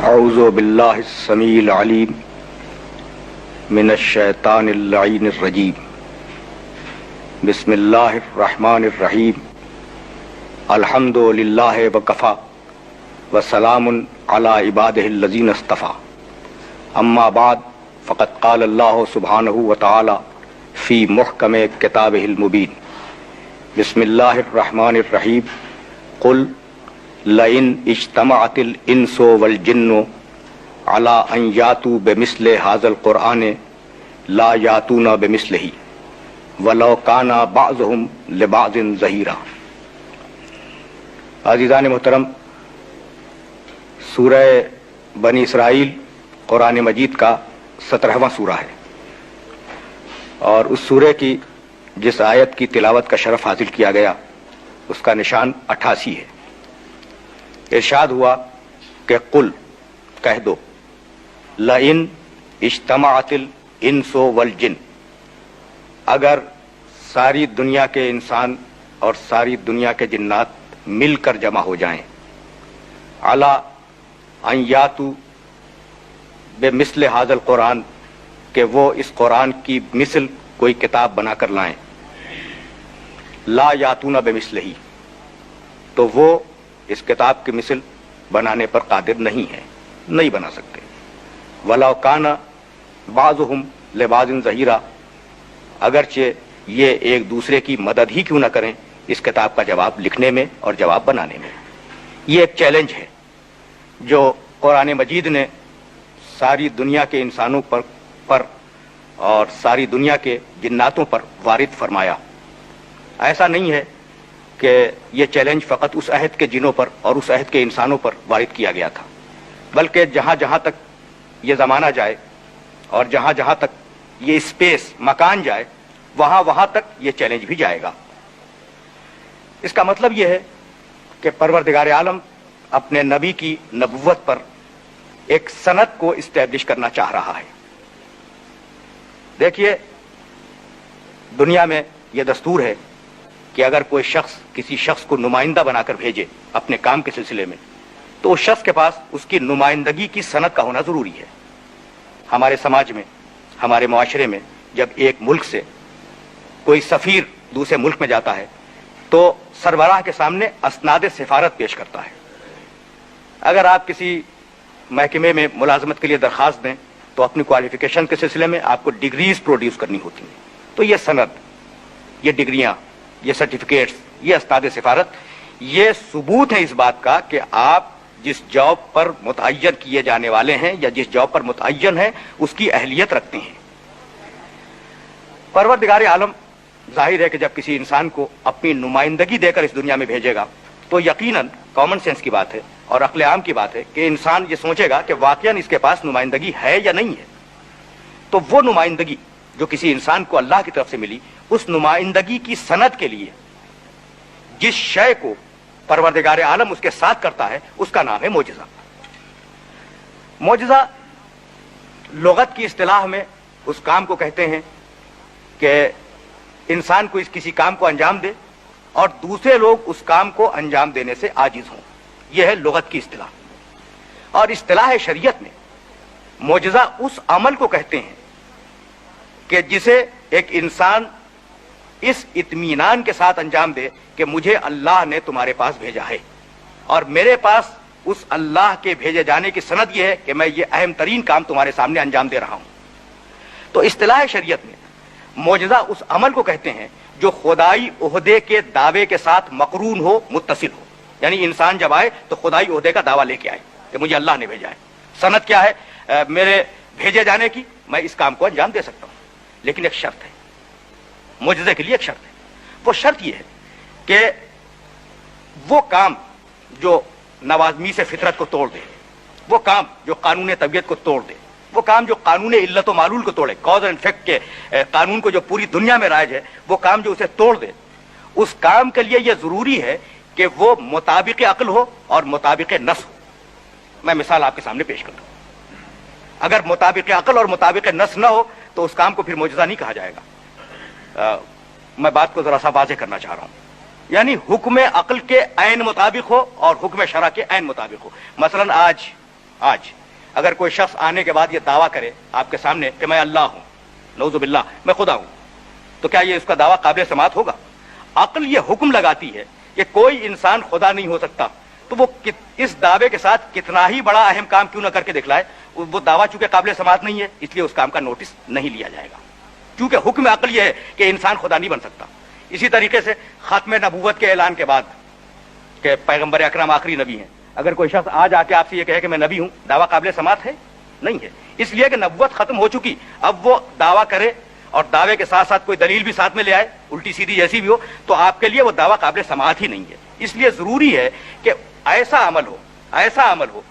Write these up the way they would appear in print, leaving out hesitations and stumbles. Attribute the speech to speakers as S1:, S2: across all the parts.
S1: اعوذ باللہ السمیع العلیم من الشیطان اللعین الرجیم بسم اللہ الرحمن الرحیم الحمد للہ وکفی وسلام علی عبادہ الذین اصطفی اما بعد فقد قال اللہ سبحانہ وتعالی فی محکم کتابہ المبین بسم اللہ الرحمن الرحیم قل لئن اجتمعت الانس والجن على ان یاتوا بمثل هذا القرآن لا یاتون بمثلہ ولو کان بعضهم لبعض ظہیرا۔ عزیزان محترم، سورہ بنی اسرائیل قرآن مجید کا 17واں سورہ ہے، اور اس سورہ کی جس آیت کی تلاوت کا شرف حاصل کیا گیا اس کا نشان 88 ہے۔ ارشاد ہوا کہ قل کہہ دو، لئن اجتمعت الانس والجن، اگر ساری دنیا کے انسان اور ساری دنیا کے جنات مل کر جمع ہو جائیں، علی ان یاتوا بمثل ھذا القرآن، کہ وہ اس قرآن کی مثل کوئی کتاب بنا کر لائیں، لا یاتون بمثلہ، تو وہ اس کتاب کی مثل بنانے پر قادر نہیں ہے، نہیں بنا سکتے۔ وَلَوْ كَانَ بَعْضُهُمْ لِبَعْضٍ ظَهِيرًا، اگرچہ یہ ایک دوسرے کی مدد ہی کیوں نہ کریں اس کتاب کا جواب لکھنے میں اور جواب بنانے میں۔ یہ ایک چیلنج ہے جو قرآن مجید نے ساری دنیا کے انسانوں پر اور ساری دنیا کے جناتوں پر وارد فرمایا۔ ایسا نہیں ہے کہ یہ چیلنج فقط اس عہد کے جنوں پر اور اس عہد کے انسانوں پر وارد کیا گیا تھا، بلکہ جہاں جہاں تک یہ زمانہ جائے اور جہاں جہاں تک یہ اسپیس مکان جائے وہاں وہاں تک یہ چیلنج بھی جائے گا۔ اس کا مطلب یہ ہے کہ پروردگار عالم اپنے نبی کی نبوت پر ایک سند کو اسٹیبلش کرنا چاہ رہا ہے۔ دیکھیے، دنیا میں یہ دستور ہے کہ اگر کوئی شخص کسی شخص کو نمائندہ بنا کر بھیجے اپنے کام کے سلسلے میں، تو اس شخص کے پاس اس کی نمائندگی کی سند کا ہونا ضروری ہے۔ ہمارے سماج میں، ہمارے معاشرے میں، جب ایک ملک سے کوئی سفیر دوسرے ملک میں جاتا ہے تو سربراہ کے سامنے اسناد سفارت پیش کرتا ہے۔ اگر آپ کسی محکمے میں ملازمت کے لیے درخواست دیں تو اپنی کوالیفیکیشن کے سلسلے میں آپ کو ڈگریز پروڈیوس کرنی ہوتی ہیں، تو یہ سند، یہ ڈگریاں، یہ سرٹیفکیٹس، یہ اسناد سفارت، یہ ثبوت ہے اس بات کا کہ آپ جس جاب پر متعین کیے جانے والے ہیں یا جس جاب پر متعین ہیں اس کی اہلیت رکھتے ہیں۔ پروردگار عالم ظاہر ہے کہ جب کسی انسان کو اپنی نمائندگی دے کر اس دنیا میں بھیجے گا تو یقیناً کامن سینس کی بات ہے اور عقل عام کی بات ہے کہ انسان یہ سوچے گا کہ واقعاً اس کے پاس نمائندگی ہے یا نہیں ہے۔ تو وہ نمائندگی جو کسی انسان کو اللہ کی طرف سے ملی، اس نمائندگی کی سند کے لیے جس شے کو پروردگار عالم اس کے ساتھ کرتا ہے اس کا نام ہے معجزہ۔ معجزہ لغت کی اصطلاح میں اس کام کو کہتے ہیں کہ انسان کو کسی کام کو انجام دے اور دوسرے لوگ اس کام کو انجام دینے سے عاجز ہوں، یہ ہے لغت کی اصطلاح۔ اور اصطلاح شریعت میں معجزہ اس عمل کو کہتے ہیں کہ جسے ایک انسان اس اطمینان کے ساتھ انجام دے کہ مجھے اللہ نے تمہارے پاس بھیجا ہے اور میرے پاس اس اللہ کے بھیجے جانے کی سند یہ ہے کہ میں یہ اہم ترین کام تمہارے سامنے انجام دے رہا ہوں۔ تو اصطلاح شریعت میں معجزہ اس عمل کو کہتے ہیں جو خدائی عہدے کے دعوے کے ساتھ مقرون ہو، متصل ہو، یعنی انسان جب آئے تو خدائی عہدے کا دعویٰ لے کے آئے کہ مجھے اللہ نے بھیجا ہے۔ سند کیا ہے؟ میرے بھیجے جانے کی، میں اس کام کو انجام دے سکتا ہوں، لیکن ایک شرط ہے، معجزے کے لیے ایک شرط ہے۔ وہ شرط یہ ہے کہ وہ کام جو نوازمیس فطرت کو توڑ دے، وہ کام جو قانون طبیعت کو توڑ دے، وہ کام جو قانون علت و معلول کو توڑے، کاز اینڈ افیکٹ کے قانون کو جو پوری دنیا میں رائج ہے، وہ کام جو اسے توڑ دے، اس کام کے لیے یہ ضروری ہے کہ وہ مطابق عقل ہو اور مطابق نص ہو۔ میں مثال آپ کے سامنے پیش کرتا ہوں۔ اگر مطابق عقل اور مطابق نص نہ ہو تو اس کام کو پھر معجزہ نہیں کہا جائے گا۔ میں بات کو ذرا سا واضح کرنا چاہ رہا ہوں، یعنی حکم عقل کے عین مطابق ہو اور حکم شرع کے عین مطابق ہو۔ مثلا آج آج اگر کوئی شخص آنے کے بعد یہ دعویٰ کرے آپ کے سامنے کہ میں اللہ ہوں، نعوذ باللہ میں خدا ہوں، تو کیا یہ اس کا دعویٰ قابل سماعت ہوگا؟ عقل یہ حکم لگاتی ہے کہ کوئی انسان خدا نہیں ہو سکتا، تو وہ اس دعوے کے ساتھ کتنا ہی بڑا اہم کام کیوں نہ کر کے دکھلائے، وہ دعویٰ چونکہ قابل سماعت نہیں ہے اس لیے اس کام کا نوٹس نہیں لیا جائے گا، کیونکہ حکم عقل یہ ہے کہ انسان خدا نہیں بن سکتا۔ اسی طریقے سے ختم نبوت کے اعلان کے بعد کہ پیغمبر اکرم آخری نبی ہیں، اگر کوئی شخص آج آ کے آپ سے یہ کہے کہ میں نبی ہوں، دعویٰ قابل سماعت ہے؟ نہیں ہے، اس لیے کہ نبوت ختم ہو چکی۔ اب وہ دعویٰ کرے اور دعوے کے ساتھ ساتھ کوئی دلیل بھی ساتھ میں لے آئے، الٹی سیدھی جیسی بھی ہو، تو آپ کے لیے وہ دعویٰ قابل سماعت ہی نہیں ہے۔ اس لیے ضروری ہے کہ ایسا عمل ہو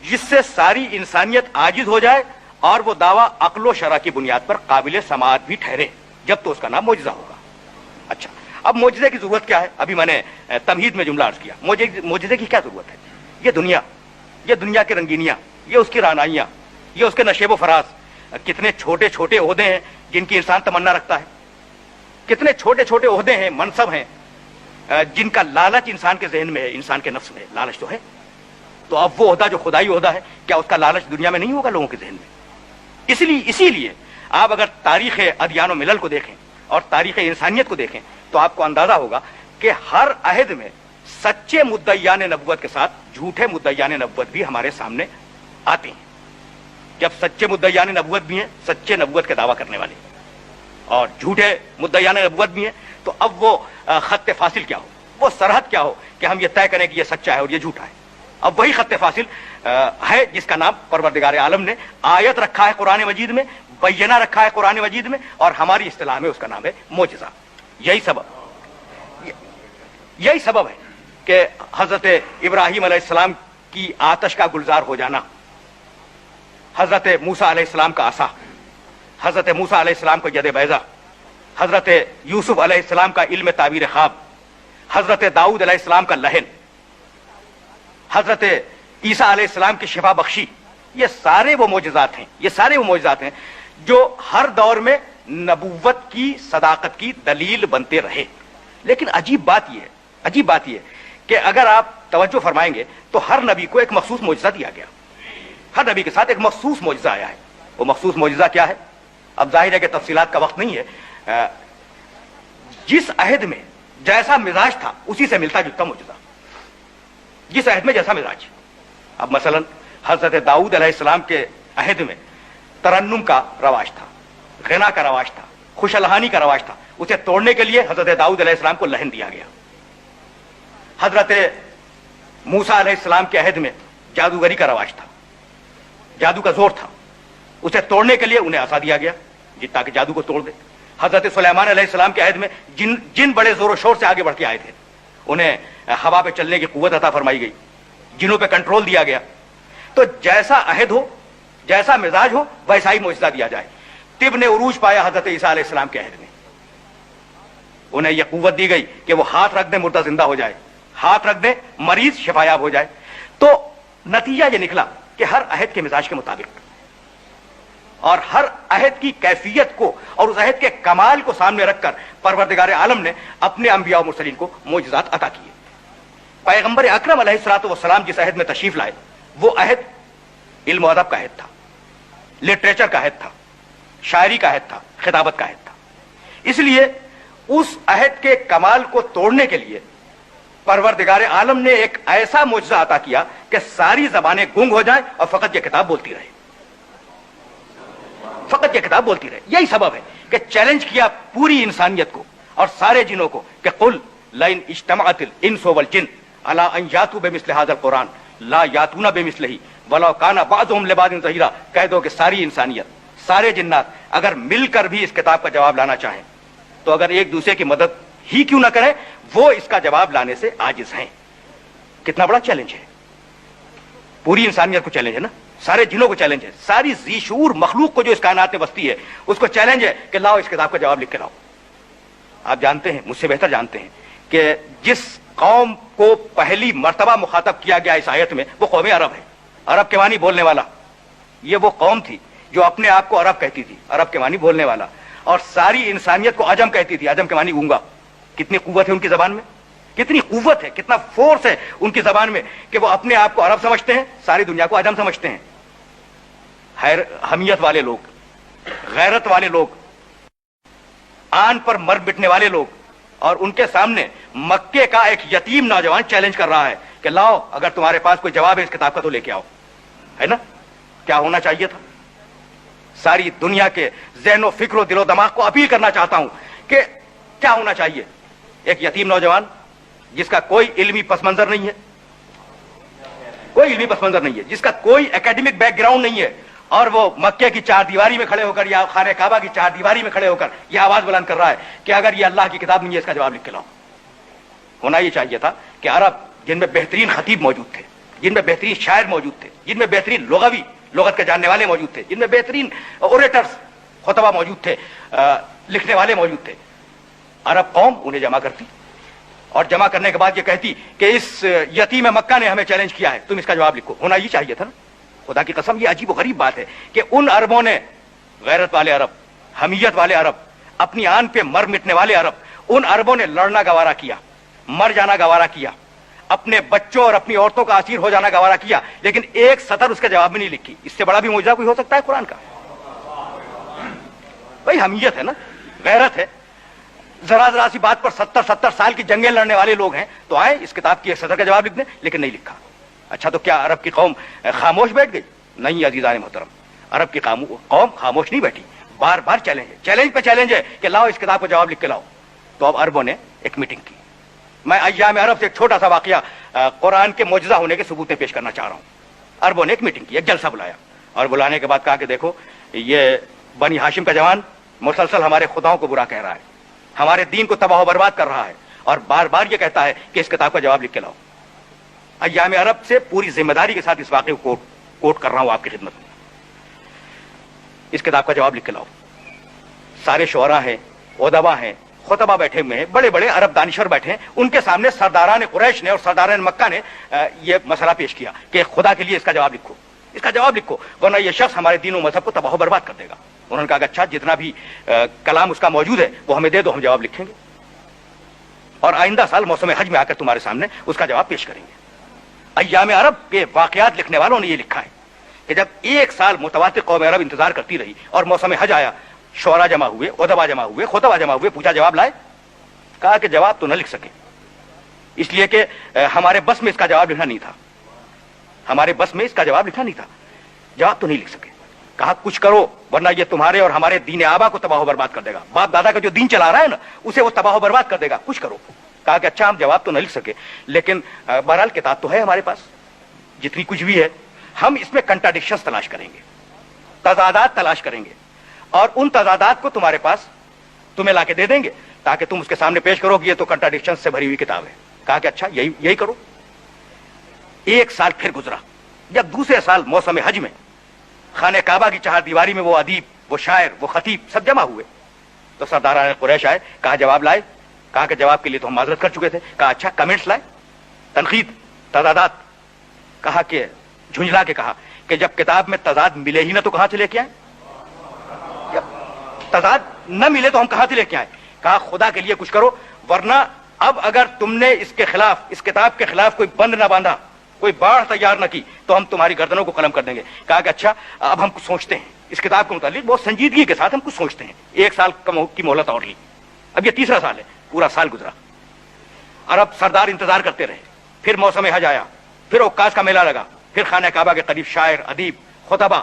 S1: جس سے ساری انسانیت عاجز ہو جائے اور وہ دعویٰ عقل و شرع کی بنیاد پر قابل سماعت بھی ٹھہرے، جب تو اس کا نام معجزہ ہوگا۔ اچھا، اب معجزے کی ضرورت کیا ہے؟ ابھی میں نے تمہید میں جملہ عرض کیا، معجزے کی کیا ضرورت ہے؟ یہ دنیا کی رنگینیاں، یہ اس کی رعنائیاں، یہ اس کے نشیب و فراز، کتنے چھوٹے چھوٹے عہدے ہیں جن کی انسان تمنا رکھتا ہے، کتنے چھوٹے چھوٹے عہدے ہیں، منصب ہیں جن کا لالچ انسان کے ذہن میں ہے، انسان کے نفس میں لالچ تو ہے۔ تو اب وہ عہدہ جو خدائی عہدہ ہے، کیا اس کا لالچ دنیا میں نہیں ہوگا لوگوں کے ذہن میں؟ اسی لیے آپ اگر تاریخ ادیان و ملل کو دیکھیں اور تاریخ انسانیت کو دیکھیں تو آپ کو اندازہ ہوگا کہ ہر عہد میں سچے مدعیان نبوت کے ساتھ جھوٹے مدعیان نبوت بھی ہمارے سامنے آتے ہیں۔ جب سچے مدعیان نبوت بھی ہیں، سچے نبوت کے دعویٰ کرنے والے، اور جھوٹے مدعیان نبوت بھی ہیں، تو اب وہ خط فاصل کیا ہو، وہ سرحد کیا ہو کہ ہم یہ طے کریں کہ یہ سچا ہے اور یہ جھوٹا ہے۔ اب وہی خط فاصل ہے جس کا نام پروردگار عالم نے آیت رکھا ہے قرآن مجید میں، بینہ رکھا ہے قرآن مجید میں، اور ہماری اصطلاح میں اس کا نام ہے معجزہ۔ یہی سبب ہے کہ حضرت ابراہیم علیہ السلام کی آتش کا گلزار ہو جانا، حضرت موسیٰ علیہ السلام کا عصا، حضرت موسیٰ علیہ السلام کا ید بیضہ، حضرت یوسف علیہ السلام کا علم تعبیر خواب، حضرت داؤد علیہ السلام کا لہن، حضرت عیسیٰ علیہ السلام کی شفا بخشی، یہ سارے وہ معجزات ہیں جو ہر دور میں نبوت کی صداقت کی دلیل بنتے رہے۔ لیکن عجیب بات یہ ہے کہ اگر آپ توجہ فرمائیں گے تو ہر نبی کو ایک مخصوص معجزہ دیا گیا، ہر نبی کے ساتھ ایک مخصوص معجزہ آیا ہے۔ وہ مخصوص معجزہ کیا ہے؟ اب ظاہر ہے کہ تفصیلات کا وقت نہیں ہے، جس عہد میں جیسا مزاج تھا اسی سے ملتا جلتا معجزہ، جس عہد میں جیسا مزاج۔ اب مثلا حضرت داؤد علیہ السلام کے عہد میں ترنم کا رواج تھا، غنا کا رواج تھا، خوش الحانی کا رواج تھا، اسے توڑنے کے لیے حضرت داؤد علیہ السلام کو لہن دیا گیا۔ حضرت موسیٰ علیہ السلام کے عہد میں جادوگری کا رواج تھا، جادو کا زور تھا، اسے توڑنے کے لیے انہیں عصا دیا گیا تاکہ جادو کو توڑ دے۔ حضرت سلیمان علیہ السلام کے عہد میں جن بڑے زور و شور سے آگے بڑھ کے آئے تھے انہیں ہوا پہ چلنے کی قوت عطا فرمائی گئی، جنوں پہ کنٹرول دیا گیا۔ تو جیسا عہد ہو، جیسا مزاج ہو، ویسا ہی معجزہ دیا جائے۔ طب نے عروج پایا حضرت عیسیٰ علیہ السلام کے عہد میں، انہیں یہ قوت دی گئی کہ وہ ہاتھ رکھ دیں مردہ زندہ ہو جائے، ہاتھ رکھ دیں مریض شفایاب ہو جائے۔ تو نتیجہ یہ نکلا کہ ہر عہد کے مزاج کے مطابق اور ہر عہد کی کیفیت کو اور اس عہد کے کمال کو سامنے رکھ کر پروردگار عالم نے اپنے انبیاء و مرسلین کو معجزات عطا کیے۔ پیغمبر اکرم علیہ الصلوۃ والسلام جس عہد میں تشریف لائے وہ عہد علم و ادب کا عہد تھا، لٹریچر کا عہد تھا، شاعری کا عہد تھا، خطابت کا عہد تھا۔ اس لیے اس عہد کے کمال کو توڑنے کے لیے پروردگار عالم نے ایک ایسا معجزہ عطا کیا کہ ساری زبانیں گنگ ہو جائیں اور فقط یہ کتاب بولتی رہے، فقط یہ کتاب بولتی رہے۔ یہی سبب ہے کہ چیلنج کیا پوری انسانیت کو اور سارے جنوں کو کہ قل لئن اجتمعت الانس والجن علی ان یاتوا بمثل هذا القرآن لا یاتون بمثلہ ولو کان بعضهم لبعض ظہیرا۔ کہہ دو کہ ساری انسانیت، سارے جنات اگر مل کر بھی اس کتاب کا جواب لانا چاہیں تو اگر ایک دوسرے کی مدد ہی کیوں نہ کریں وہ اس کا جواب لانے سے عاجز ہیں۔ کتنا بڑا چیلنج ہے، پوری انسانیت کو چیلنج ہے نا، سارے جنوں کو چیلنج ہے، ساری ذی شعور مخلوق کو جو اس کائنات میں بستی ہے اس کو چیلنج ہے کہ لاؤ اس کتاب کا جواب لکھ کے لاؤ۔ آپ جانتے ہیں، مجھ سے بہتر جانتے ہیں کہ جس قوم کو پہلی مرتبہ مخاطب کیا گیا اس آیت میں وہ قوم عرب ہے، عرب کے معنی بولنے والا۔ یہ وہ قوم تھی جو اپنے آپ کو عرب کہتی تھی، عرب کے معنی بولنے والا، اور ساری انسانیت کو عجم کہتی تھی، عجم کے معنی گونگا۔ کتنی قوت ہے ان کی زبان میں، کتنی قوت ہے, کتنا فورس ہے ان کی زبان میں کہ وہ اپنے آپ کو عرب سمجھتے ہیں, ساری دنیا کو عجم سمجھتے ہیں. حمیت والے لوگ, غیرت والے لوگ, آن پر مر مٹنے والے لوگ, اور ان کے سامنے مکے کا ایک یتیم نوجوان چیلنج کر رہا ہے کہ لاؤ اگر تمہارے پاس کوئی جواب ہے اس کتاب کا تو لے کے آؤ. ہے نا, کیا ہونا چاہیے تھا؟ ساری دنیا کے ذہن و فکر و دل و دماغ کو اپیل کرنا چاہتا ہوں کہ کیا ہونا چاہیے. ایک یتیم نوجوان جس کا کوئی علمی پس منظر نہیں ہے, کوئی علمی پس منظر نہیں ہے, جس کا کوئی اکیڈمک بیک گراؤنڈ نہیں ہے, اور وہ مکے کی چار دیواری میں کھڑے ہو کر یا خانہ کعبہ کی چار دیواری میں کھڑے ہو کر یہ آواز بلند کر رہا ہے کہ اگر یہ اللہ کی کتاب نہیں ہے اس کا جواب لکھ کے لاؤ. ہونا یہ چاہیے تھا کہ عرب جن میں بہترین خطیب موجود تھے, جن میں بہترین شاعر موجود تھے, جن میں بہترین لغوی لغت کے جاننے والے موجود تھے, جن میں بہترین اوریٹرز خطبہ موجود تھے, لکھنے والے موجود تھے, عرب قوم انہیں جمع کرتی اور جمع کرنے کے بعد یہ کہتی کہ اس یتیم مکہ نے ہمیں چیلنج کیا ہے, تم اس کا جواب لکھو. ہونا یہ چاہیے تھا نا. خدا کی قسم یہ عجیب و غریب بات ہے کہ ان عربوں نے, غیرت والے عرب, حمیت والے عرب, اپنی آن پہ مر مٹنے والے عرب, ان عربوں نے لڑنا گوارا کیا, مر جانا گوارا کیا, اپنے بچوں اور اپنی عورتوں کا اسیر ہو جانا گوارا کیا, لیکن ایک سطر اس کے جواب میں نہیں لکھی. اس سے بڑا بھی معجزہ کوئی ہو سکتا ہے قرآن کا؟ بھائی حمیت ہے نا, غیرت ہے. ذرا سی بات پر 70 سال کی جنگیں لڑنے والے لوگ ہیں تو آئے اس کتاب کی ایک سطر کا جواب لکھ دیں, لیکن نہیں لکھا. اچھا تو کیا عرب کی قوم خاموش بیٹھ گئی؟ نہیں عزیزان محترم, عرب کی قوم خاموش نہیں بیٹھی, بار بار چیلنج ہے, چیلنج پہ چیلنج ہے کہ لاؤ اس کتاب کا جواب لکھ کے لاؤ. تو اب عربوں نے ایک میٹنگ کی. میں ایام عرب سے ایک چھوٹا سا واقعہ قرآن کے معجزہ ہونے کے ثبوت میں پیش کرنا چاہ رہا ہوں. عربوں نے ایک میٹنگ کی, ایک جلسہ بلایا, اور بلانے کے بعد کہا کہ دیکھو یہ بنی ہاشم کا جوان مسلسل ہمارے خداؤں کو برا کہہ رہا ہے, ہمارے دین کو تباہ و برباد کر رہا ہے, اور بار بار یہ کہتا ہے کہ اس کتاب کا جواب لکھ کے لاؤ. ایام عرب سے پوری ذمہ داری کے ساتھ اس واقعے کو کوٹ کر رہا ہوں آپ کی خدمت میں. اس کتاب کا جواب لکھ کے لاؤ. سارے شعراء ہیں, ادبا ہیں, خطبہ بیٹھے ہوئے ہیں, بڑے بڑے عرب دانشور بیٹھے ہیں, ان کے سامنے سرداران قریش نے اور سرداران مکہ نے یہ مسئلہ پیش کیا کہ خدا کے لیے اس کا جواب لکھو, اس کا جواب لکھو, ورنہ یہ شخص ہمارے دین و مذہب کو تباہ و برباد کر دے گا. انہوں نے کہا کہ اچھا جتنا بھی کلام اس کا موجود ہے وہ ہمیں دے دو, ہم جواب لکھیں گے, اور آئندہ سال موسم حج میں آ کر تمہارے سامنے اس کا جواب پیش کریں گے. ایام عرب کے واقعات لکھنے والوں نے یہ لکھا ہے کہ جب ایک سال متواتر قوم عرب انتظار کرتی رہی اور موسم حج آیا, شعراء جمع ہوئے, ادبا جمع ہوئے, خطبہ جمع ہوئے, پوچھا جواب لائے, کہا کہ جواب تو نہ لکھ سکے, اس لیے کہ ہمارے بس میں اس کا جواب لکھنا نہیں تھا, ہمارے بس میں اس کا جواب لکھنا نہیں تھا, جواب تو نہیں لکھ سکے. کہا کچھ کرو ورنہ یہ تمہارے اور ہمارے دین آبا کو تباہ و برباد کر دے گا, باپ دادا کا جو دین چلا رہا ہے نا اسے وہ تباہ و برباد کر دے گا, کچھ کرو. کہا کہ اچھا ہم جواب تو نہ لکھ سکے, لیکن بہرحال کتاب تو ہے ہمارے پاس, جتنی کچھ بھی ہے ہم اس میں کنٹراڈکشنز تلاش کریں گے, تضادات تلاش کریں گے, اور ان تضادات کو تمہارے پاس تمہیں لا کے دے دیں گے تاکہ تم اس کے سامنے پیش کرو کہ یہ تو کنٹراڈکشنز سے بھری ہوئی کتاب ہے. کہا کہ اچھا یہی کرو. ایک سال پھر گزرا, جب دوسرے سال موسم حج میں خانہ کعبہ کی چہار دیواری میں وہ ادیب, وہ شاعر, وہ خطیب سب جمع ہوئے, تو سرداران قریش آئے, کہا جواب لائے, کہا کہ جواب کے لیے تو ہم معذرت کر چکے تھے. کہا اچھا کمنٹس لائے, تنقید, تضادات. کہا کہ جھنجلا کے کہا کہ جب کتاب میں تضاد ملے ہی نہ تو کہاں سے لے کے آئے, جب تضاد نہ ملے تو ہم کہاں سے لے کے آئے. کہا خدا کے لیے کچھ کرو, ورنہ اب اگر تم نے اس کے خلاف, اس کتاب کے خلاف کوئی بند نہ باندھا, کوئی باڑ تیار نہ کی تو ہم تمہاری گردنوں کو قلم کر دیں گے. کہا کہ اچھا اب ہم کچھ سوچتے ہیں اس کتاب کے متعلق, بہت سنجیدگی کے ساتھ ہم کچھ سوچتے ہیں. ایک سال کی مہلت اور لی, اب یہ تیسرا سال ہے, پورا سال گزرا, عرب سردار انتظار کرتے رہے. پھر موسم حج آیا, پھر عکاس کا میلہ لگا, پھر خانہ کعبہ کے قریب شاعر, ادیب, خطبہ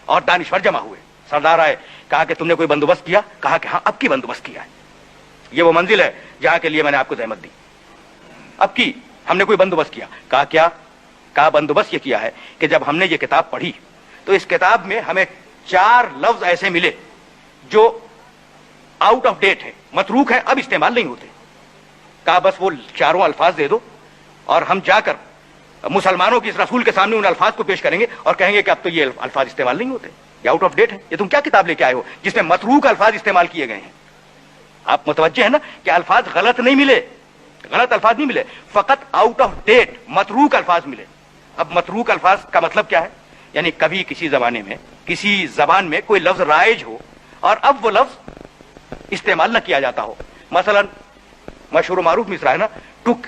S1: اور دانشور جمع ہوئے. سردار آئے, کہا کہ تم نے کوئی بندوبست کیا؟ کہا کہ ہاں اب کی بندوبست کیا ہے, یہ وہ منزل ہے جہاں کے لیے میں نے آپ کو زحمت دی, اب کی ہم نے کوئی بندوبست کیا. کہا کیا؟ کہا بندوبست یہ کیا ہے کہ جب ہم نے یہ کتاب پڑھی تو اس کتاب میں ہمیں 4 لفظ ایسے ملے جو آؤٹ آف ڈیٹ ہے, متروک ہے, اب استعمال نہیں ہوتے. کہا بس وہ 4 الفاظ دے دو اور ہم جا کر مسلمانوں کی اس رسول کے سامنے ان الفاظ کو پیش کریں گے اور کہیں گے کہ اب تو یہ الفاظ استعمال نہیں ہوتے, یہ آؤٹ آف ڈیٹ ہے. یہ تم کیا کتاب لے کے آئے ہو جس میں متروک الفاظ استعمال کیے گئے ہیں؟ آپ متوجہ ہیں نا کہ الفاظ غلط نہیں ملے, غلط الفاظ نہیں ملے, فقط آؤٹ آف ڈیٹ متروک الفاظ ملے. اب متروک الفاظ کا مطلب کیا ہے؟ یعنی کبھی کسی زمانے میں کسی زبان میں کوئی لفظ رائج ہو اور اب وہ لفظ استعمال نہ کیا جاتا ہو. مثلا مشہور و معروف مصرع ہے نا, ٹک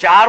S1: 4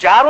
S1: 4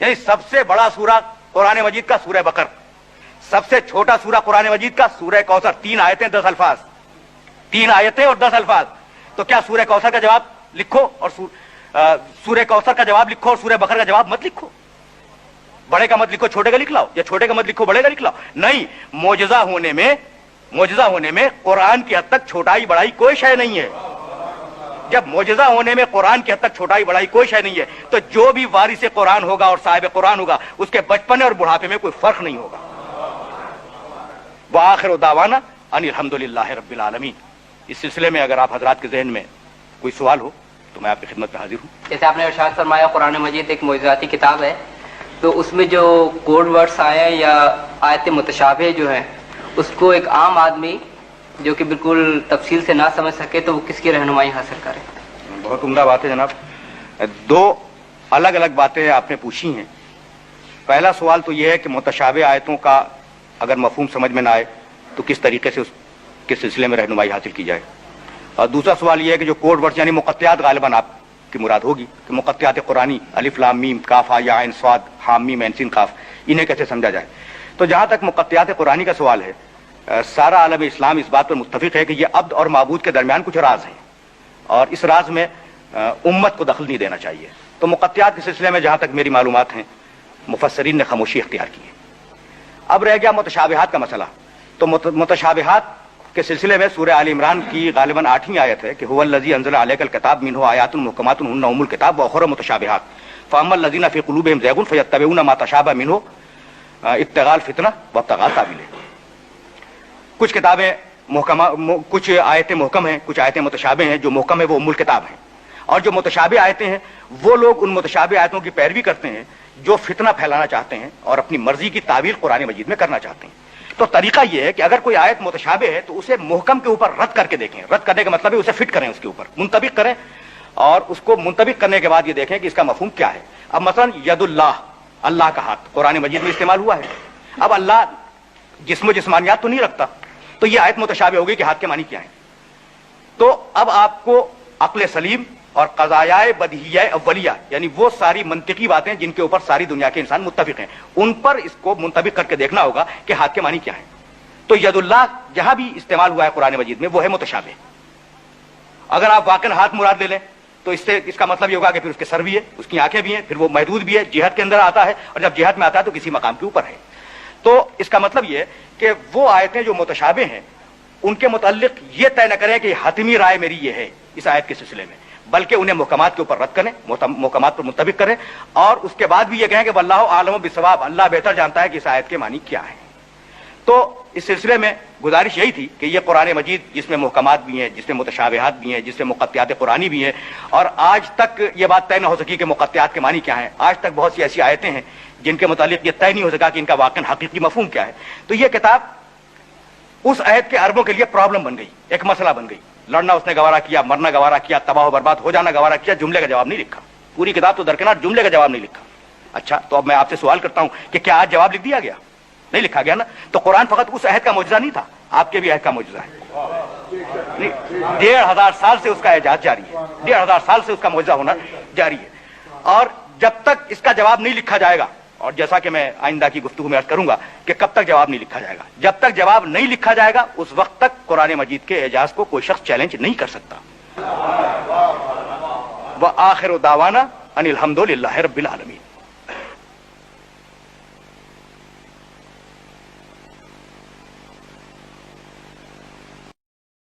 S1: یعنی سب سے بڑا سورہ قرآن مجید کا سورہ بقر، سب سے چھوٹا سورہ قرآن مجید کا سورہ کوثر، 3 آیتیں 10 الفاظ، 3 آیتیں اور 10 الفاظ. تو کیا سورہ کوثر کا جواب لکھو اور سورہ کوثر کا جواب لکھو اور سورہ بقر کا جواب مت لکھو؟ بڑے کا مت لکھو چھوٹے کا لکھ لاؤ، یا چھوٹے کا مت لکھو بڑے کا لکھ لاؤ؟ نہیں، معجزہ ہونے میں قرآن کی حد تک چھوٹائی بڑائی کوئی شے نہیں ہے. جب معجزہ ہونے میں قرآن کی حد تک چھوٹائی بڑائی کوئی شے نہیں ہے تو جو بھی وارث قرآن ہوگا اور صاحب قرآن ہوگا اس کے بچپن اور بڑھاپے میں کوئی فرق نہیں ہوگا. وآخر دعوانا ان الحمد للہ رب العالمین. اس سلسلے میں اگر آپ حضرات کے ذہن میں کوئی سوال ہو تو میں آپ کی خدمت میں حاضر ہوں.
S2: جیسے آپ نے ارشاد فرمایا قرآن مجید ایک معجزاتی کتاب ہے، تو اس میں جو کوڈ ورڈس آئے ہیں یا آیت متشابہ جو ہیں اس کو ایک عام آدمی جو کہ بالکل تفصیل سے نہ سمجھ سکے تو وہ کس کی رہنمائی حاصل کرے؟
S1: بہت عمدہ بات ہے جناب. 2 الگ الگ باتیں آپ نے پوچھی ہیں. پہلا سوال تو یہ ہے کہ متشابہ آیتوں کا اگر مفہوم سمجھ میں نہ آئے تو کس طریقے سے اس کے سلسلے میں رہنمائی حاصل کی جائے. اور دوسرا سوال یہ ہے کہ جو کوڈ ورڈ یعنی مقطعات غالباً آپ کی مراد ہوگی کہ مقطعات قرآنی الف لام میم کاف ہا یا عین صاد حام میم عین سین قاف، انہیں کیسے سمجھا جائے؟ تو جہاں تک مقطعات قرآنی کا سوال ہے، سارا عالم اسلام اس بات پر متفق ہے کہ یہ عبد اور معبود کے درمیان کچھ راز ہیں اور اس راز میں امت کو دخل نہیں دینا چاہیے. تو مقطعات کے سلسلے میں جہاں تک میری معلومات ہیں مفسرین نے خاموشی اختیار کی ہے. اب رہ گیا متشابہات کا مسئلہ. تو متشابہات کے سلسلے میں سورہ آل عمران کی غالباً 8ویں آیت ہے کہ هو الذی انزل علیک الکتاب منہ آیات محکمات ہن ام الکتاب واخر متشابہات فاما الذین فی قلوبہم زیغ فیتبعون ما تشابہ منہ ابتغاء الفتنہ وابتغاء تاویلہ. کچھ کتابیں محکمہ، کچھ آیتیں محکم ہیں، کچھ آیتیں متشابہ ہیں. جو محکم ہے وہ ام الکتاب ہیں، اور جو متشابہ آیتیں ہیں وہ لوگ ان متشابہ آیتوں کی پیروی کرتے ہیں جو فتنہ پھیلانا چاہتے ہیں اور اپنی مرضی کی تعویل قرآن مجید میں کرنا چاہتے ہیں. تو طریقہ یہ ہے کہ اگر کوئی آیت متشابہ ہے تو اسے محکم کے اوپر رد کر کے دیکھیں. رد کرنے کا مطلب ہے اسے فٹ کریں، اس کے اوپر منطبق کریں، اور اس کو منطبق کرنے کے بعد یہ دیکھیں کہ اس کا مفہوم کیا ہے. اب مثلا ید اللہ، اللہ کا ہاتھ قرآن مجید میں استعمال ہوا ہے. اب اللہ جسم و جسمانیات تو نہیں رکھتا، تو یہ آیت متشابہ ہوگی کہ ہاتھ کے معنی کیا ہیں. تو اب آپ کو عقل سلیم اور قضایائے بدیہیہ اولیہ یعنی وہ ساری منطقی باتیں جن کے اوپر ساری دنیا کے انسان متفق ہیں ان پر اس کو منطبق کر کے دیکھنا ہوگا کہ ہاتھ کے معنی کیا ہیں. تو ید اللہ جہاں بھی استعمال ہوا ہے قرآن مجید میں وہ ہے متشابہ. اگر آپ واقعا ہاتھ مراد لے لیں تو اس کا مطلب یہ ہوگا کہ پھر اس کے سر بھی ہے، اس کی آنکھیں بھی ہیں، پھر وہ محدود بھی ہے، جہت کے اندر آتا ہے، اور جب جہت میں آتا ہے تو کسی مقام کے اوپر ہے. تو اس کا مطلب یہ ہے کہ وہ آیتیں جو متشابہ ہیں ان کے متعلق یہ طے نہ کریں کہ حتمی رائے میری یہ ہے اس آیت کے سلسلے میں، بلکہ انہیں محکمات کے اوپر رد کریں، محکمات پر مطابق کریں، اور اس کے بعد بھی یہ کہیں کہ واللہ عالم بالصواب، اللہ بہتر جانتا ہے کہ اس آیت کے معنی کیا ہے. تو اس سلسلے میں گزارش یہی تھی کہ یہ قرآن مجید جس میں محکمات بھی ہیں، جس میں متشابہات بھی ہیں، جس میں مقطعات قرآنی بھی ہیں، اور آج تک یہ بات طے نہ ہو سکی کہ مقطعات کے معنی کیا ہیں. آج تک بہت سی ایسی آیتیں ہیں جن کے متعلق یہ طے نہیں ہو سکا کہ ان کا واقعا حقیقی مفہوم کیا ہے. تو یہ کتاب اس آیت کے عربوں کے لیے پرابلم بن گئی، ایک مسئلہ بن گئی. لڑنا اس نے گوارا کیا، مرنا گوارا کیا، تباہ و برباد ہو جانا گوارا کیا، جملے کا جواب نہیں لکھا. پوری کتاب تو درکنار، جملے کا جواب نہیں لکھا. اچھا، تو اب میں آپ سے سوال کرتا ہوں کہ کیا آج جواب لکھ دیا گیا؟ نہیں لکھا گیا نا. تو قرآن فقط اس عہد کا معجزہ نہیں تھا، آپ کے بھی عہد کا معجزہ ہے. 1500 سال سے اس کا اعجاز جاری ہے، 1500 سال سے اس کا معجزہ ہونا جاری ہے. اور جب تک اس کا جواب نہیں لکھا جائے گا، اور جیسا کہ میں آئندہ کی گفتگو میں عرض کروں گا کہ کب تک جواب نہیں لکھا جائے گا، جب تک جواب نہیں لکھا جائے گا اس وقت تک قرآن مجید کے اعجاز کو کوئی شخص چیلنج نہیں کر سکتا. وآخر دعوانا ان الحمد للہ رب العالمین.